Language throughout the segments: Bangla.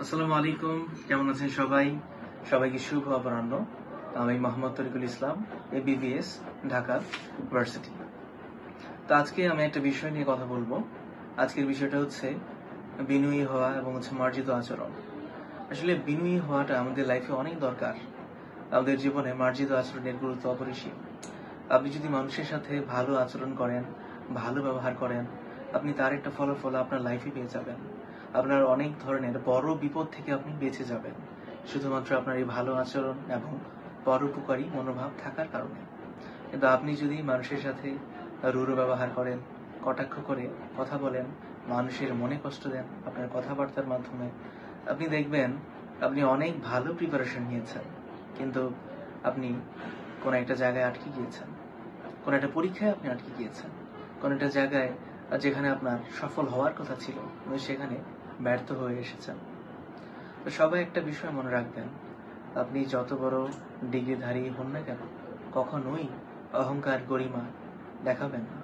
আসসালামু আলাইকুম, কেমন আছেন সবাই? সবাইকে শুভ অপরাহ্ন। আমি মোহাম্মদ তরিকুল ইসলাম, ABVS, ঢাকা ভার্সিটি। তো আজকে আমি একটা বিষয় নিয়ে কথা বলবো। আজকের বিষয়টা হচ্ছে বিনয়ী হওয়া এবং মার্জিত আচরণ। আসলে বিনয়ী হওয়াটা আমাদের লাইফে অনেক দরকার। আমাদের জীবনে মার্জিত আচরণের গুরুত্ব অপরিসীম। আপনি যদি মানুষের সাথে ভালো আচরণ করেন, ভালো ব্যবহার করেন, আপনি তার একটা ফলাফল আপনার লাইফে পেয়ে যাবেন। আপনার অনেক ধরনের বড় বিপদ থেকে আপনি বেঁচে যাবেন, শুধুমাত্র আপনার এই ভালো আচরণ এবং পরোপকারী মনোভাব থাকার কারণে। কিন্তু আপনি যদি মানুষের সাথে রূঢ় ব্যবহার করেন, কটাক্ষ করে কথা বলেন, মানুষের মনে কষ্ট দেন আপনার কথাবার্তার মাধ্যমে, আপনি দেখবেন আপনি অনেক ভালো প্রিপারেশন নিয়েছেন, কিন্তু আপনি কোন একটা জায়গায় আটকে গিয়েছেন, কোন একটা পরীক্ষায় আপনি আটকে গিয়েছেন, কোন একটা জায়গায় যেখানে আপনার সফল হওয়ার কথা ছিল কিন্তু সেখানে ব্যর্থ হয়ে এসেছেন। তো সবাই একটা বিষয় মনে রাখবেন, আপনি যত বড় ডিগ্রিধারী হন না কেন, কখনোই অহংকার গরিমা দেখাবেন না।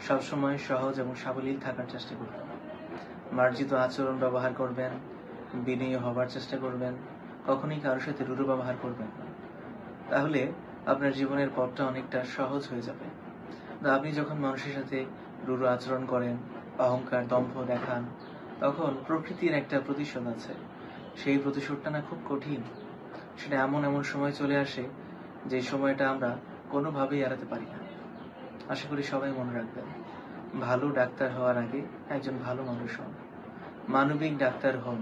সবসময় সহজ এবং সাবলীল থাকার চেষ্টা করবেন, মার্জিত আচরণ ব্যবহার করবেন, বিনয়ী হবার চেষ্টা করবেন, কখনোই কারোর সাথে রূঢ় ব্যবহার করবেন না। তাহলে আপনার জীবনের পথটা অনেকটা সহজ হয়ে যাবে। আপনি যখন মানুষের সাথে রূঢ় আচরণ করেন, অহংকার দম্ভ দেখান, তখন প্রকৃতির একটা প্রতিশোধ আছে। সেই প্রতিশোধটা না খুব কঠিন। সেটা এমন এমন সময় চলে আসে যে সময়টা আমরা কোনোভাবেই এড়াতে পারি না। আশা করি সবাই মনে রাখবেন, ভালো ডাক্তার হওয়ার আগে একজন ভালো মানুষ হন, মানবিক ডাক্তার হন।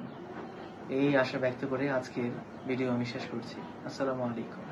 এই আশা ব্যক্ত করে আজকের ভিডিও আমি শেষ করছি। আসসালামু আলাইকুম।